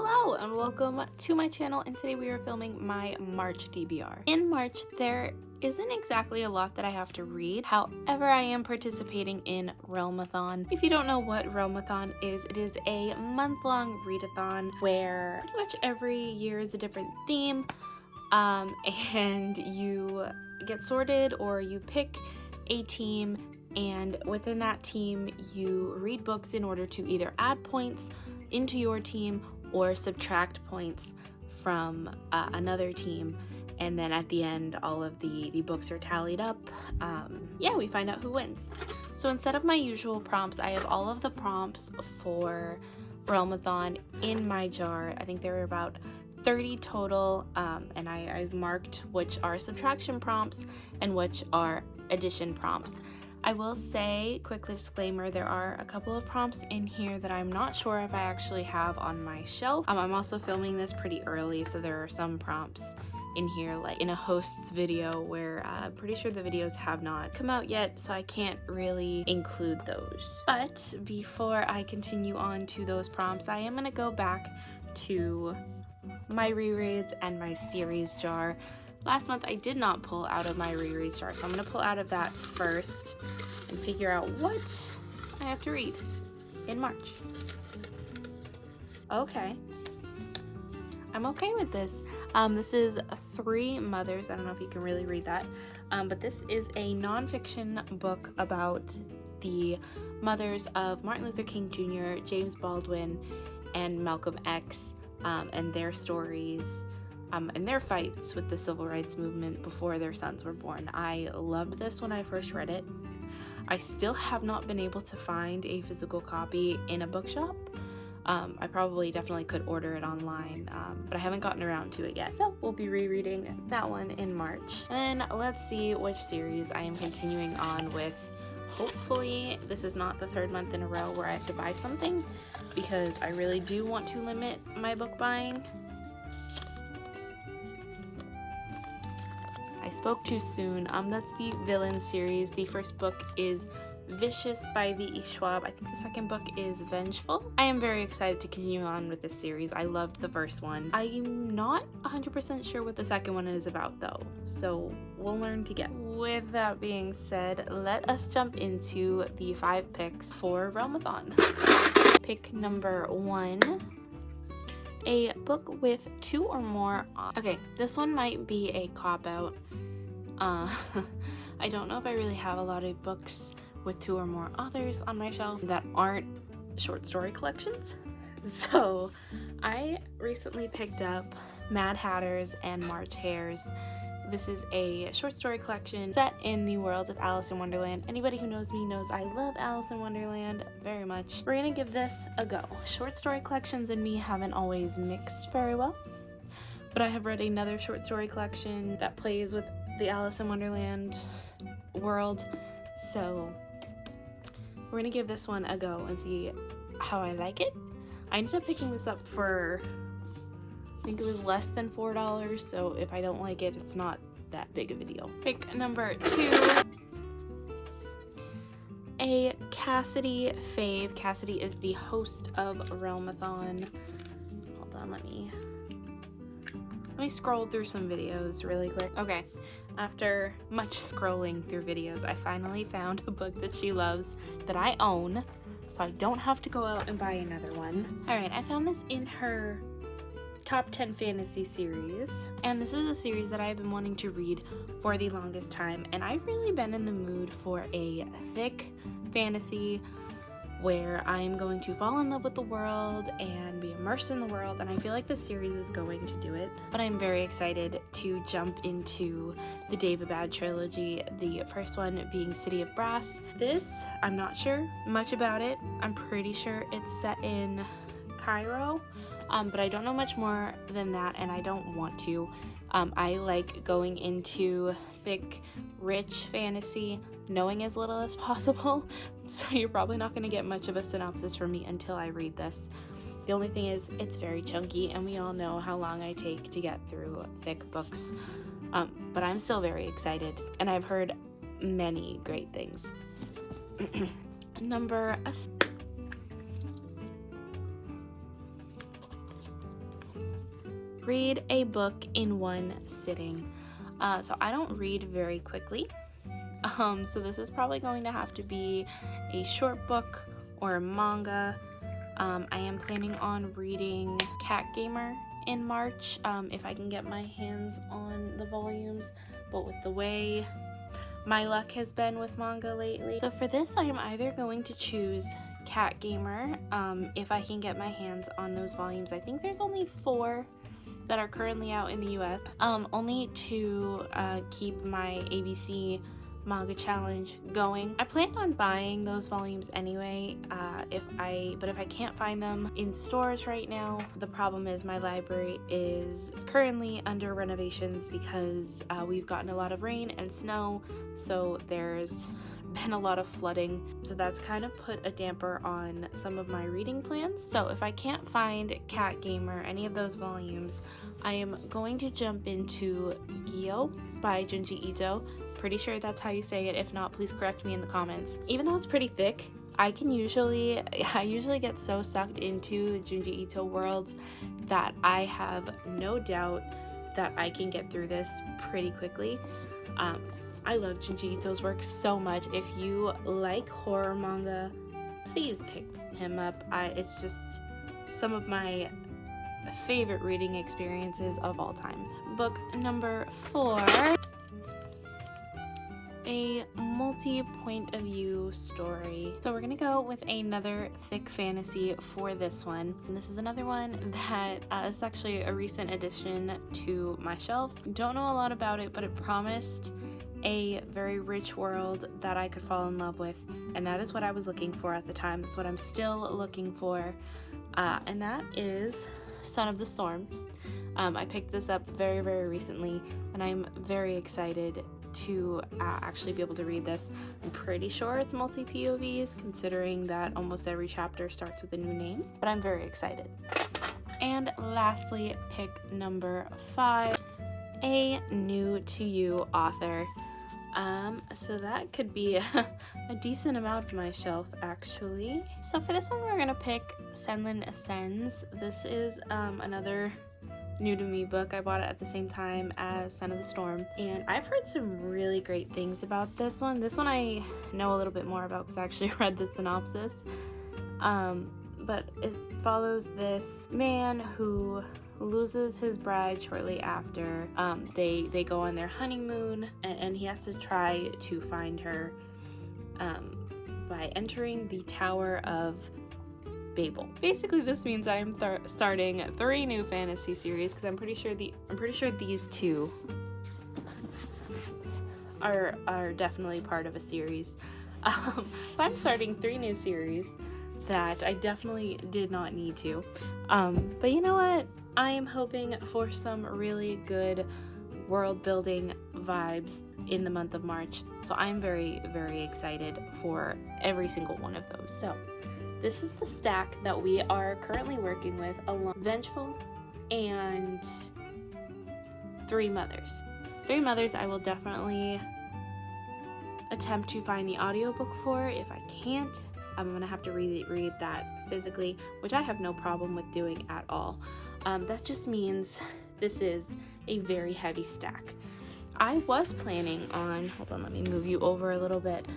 Hello and welcome to my channel, and today we are filming my March TBR. In March there isn't exactly a lot that I have to read, however I am participating in Realmathon. If you don't know what Realmathon is, it is a month-long readathon where pretty much every year is a different theme, and you get sorted or you pick a team, and within that team you read books in order to either add points into your team or subtract points from another team, and then at the end all of the books are tallied up. We find out who wins. So instead of my usual prompts, I have all of the prompts for Realmathon in my jar. I think there are about 30 total, and I've marked which are subtraction prompts and which are addition prompts. I will say, quick disclaimer, there are a couple of prompts in here that I'm not sure if I actually have on my shelf. I'm also filming this pretty early, so there are some prompts in here, like in a host's video, where I'm pretty sure the videos have not come out yet, so I can't really include those. But before I continue on to those prompts, I am gonna go back to my rereads and my series jar. Last month I did not pull out of my reread jar, so I'm going to pull out of that first and figure out what I have to read in March. Okay. I'm okay with this. This is Three Mothers. I don't know if you can really read that, but this is a nonfiction book about the mothers of Martin Luther King Jr., James Baldwin, and Malcolm X, and their stories. And their fights with the civil rights movement before their sons were born. I loved this when I first read it. I still have not been able to find a physical copy in a bookshop. I definitely could order it online, but I haven't gotten around to it yet. So we'll be rereading that one in March. And let's see which series I am continuing on with. Hopefully this is not the third month in a row where I have to buy something, because I really do want to limit my book buying. I spoke too soon. That's the Villain series. The first book is Vicious by V.E. Schwab. I think the second book is Vengeful. I am very excited to continue on with this series. I loved the first one. I'm not 100% sure what the second one is about though, so we'll learn together. With that being said, let us jump into the 5 picks for Realmathon. Pick number 1. A book with 2 or more. Okay, this one might be a cop-out. I don't know if I really have a lot of books with 2 or more authors on my shelf that aren't short story collections. So I recently picked up Mad Hatters and March Hares. This is a short story collection set in the world of Alice in Wonderland. Anybody who knows me knows I love Alice in Wonderland very much. We're gonna give this a go. Short story collections and me haven't always mixed very well, but I have read another short story collection that plays with the Alice in Wonderland world, so we're gonna give this one a go and see how I like it. I ended up picking this up for, I think it was less than $4, so if I don't like it, it's not that big of a deal. Pick number 2. A Cassidy fave. Cassidy is the host of Realmathon. Hold on, let me scroll through some videos really quick. Okay, after much scrolling through videos, I finally found a book that she loves that I own, so I don't have to go out and buy another one. Alright, I found this in her Top 10 Fantasy series, and this is a series that I've been wanting to read for the longest time, and I've really been in the mood for a thick fantasy where I'm going to fall in love with the world and be immersed in the world, and I feel like this series is going to do it. But I'm very excited to jump into the Daevabad trilogy, the first one being City of Brass. This, I'm not sure much about it. I'm pretty sure it's set in Cairo, but I don't know much more than that, and I don't want to. I like going into thick, rich fantasy, knowing as little as possible, so you're probably not going to get much of a synopsis from me until I read this. The only thing is, it's very chunky, and we all know how long I take to get through thick books, but I'm still very excited, and I've heard many great things. Number read a book in one sitting. So I don't read very quickly. So this is probably going to have to be a short book or a manga. I am planning on reading Cat Gamer in March, if I can get my hands on the volumes, but with the way my luck has been with manga lately. So for this, I am either going to choose Cat Gamer, if I can get my hands on those volumes. I think there's only 4 that are currently out in the US, only to keep my ABC manga challenge going. I planned on buying those volumes anyway, but if I can't find them in stores right now. The problem is my library is currently under renovations because we've gotten a lot of rain and snow, so there's been a lot of flooding, so that's kind of put a damper on some of my reading plans. So if I can't find Cat Gamer, any of those volumes, I am going to jump into Gyo by Junji Ito. Pretty sure that's how you say it. If not, please correct me in the comments. Even though it's pretty thick, I usually get so sucked into the Junji Ito worlds that I have no doubt that I can get through this pretty quickly. I love Junji Ito's work so much. If you like horror manga, please pick him up. It's just some of my favorite reading experiences of all time. Book number 4, a multi-point of view story. So we're gonna go with another thick fantasy for this one. And this is another one that is actually a recent addition to my shelves. Don't know a lot about it, but it promised a very rich world that I could fall in love with, and that is what I was looking for at the time. That's what I'm still looking for, and that is Son of the Storm. I picked this up very, very recently, and I'm very excited to actually be able to read this. I'm pretty sure it's multi-POVs, considering that almost every chapter starts with a new name, but I'm very excited. And lastly, pick number 5, a new to you author. So that could be a decent amount of my shelf, actually. So for this one, we're gonna pick Senlin Ascends. This is another new to me book. I bought it at the same time as Son of the Storm, and I've heard some really great things about this one. This one I know a little bit more about because I actually read the synopsis. But it follows this man who loses his bride shortly after they go on their honeymoon, and he has to try to find her by entering the Tower of Babel. Basically, this means I am starting 3 new fantasy series because I'm pretty sure these 2 are definitely part of a series. So I'm starting 3 new series that I definitely did not need to. But you know what? I am hoping for some really good world building vibes in the month of March. So I'm very, very excited for every single one of those. So this is the stack that we are currently working with, along Vengeful and Three Mothers. Three Mothers I will definitely attempt to find the audiobook for. If I can't, I'm gonna have to read that physically, which I have no problem with doing at all. That just means this is a very heavy stack. I was planning on, hold on, let me move you over a little bit.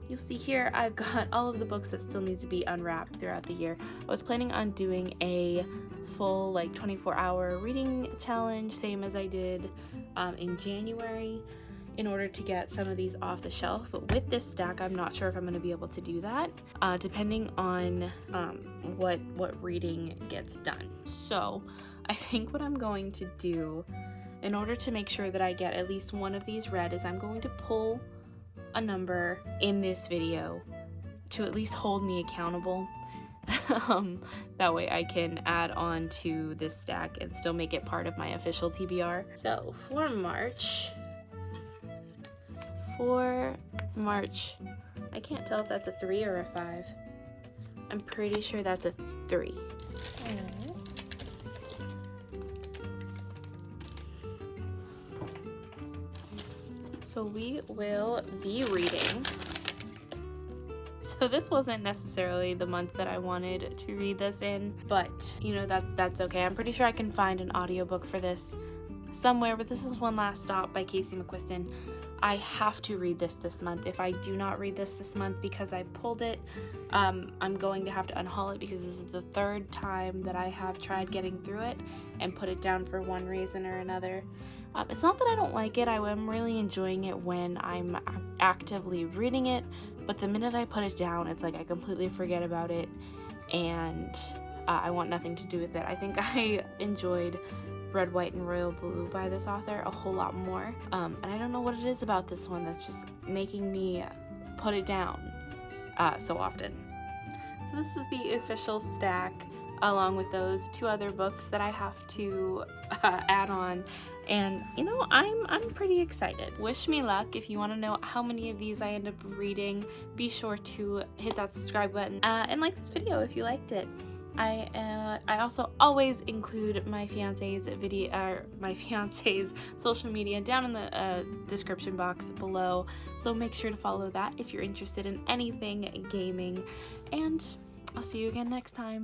You'll see here I've got all of the books that still need to be unwrapped throughout the year. I was planning on doing a full 24-hour reading challenge, same as I did in January, in order to get some of these off the shelf. But with this stack, I'm not sure if I'm going to be able to do that, depending on what reading gets done. So I think what I'm going to do in order to make sure that I get at least one of these read is I'm going to pull a number in this video to at least hold me accountable. That way I can add on to this stack and still make it part of my official TBR. So for March, I can't tell if that's a 3 or a 5. I'm pretty sure that's a 3. So we will be reading. So So this wasn't necessarily the month that I wanted to read this in, but you know, that's okay. I'm pretty sure I can find an audiobook for this somewhere, but this is One Last Stop by Casey McQuiston. I have to read this month. If I do not read this month because I pulled it, I'm going to have to unhaul it because this is the third time that I have tried getting through it and put it down for one reason or another. It's not that I don't like it. I am really enjoying it when I'm actively reading it, but the minute I put it down, it's like I completely forget about it and I want nothing to do with it. I think I enjoyed Red, White, and Royal Blue by this author a whole lot more, and I don't know what it is about this one that's just making me put it down so often. So this is the official stack along with those 2 other books that I have to add on, and you know, I'm pretty excited. Wish me luck. If you want to know how many of these I end up reading, be sure to hit that subscribe button and like this video if you liked it. I also always include my fiance's social media down in the description box below, so make sure to follow that if you're interested in anything gaming, and I'll see you again next time.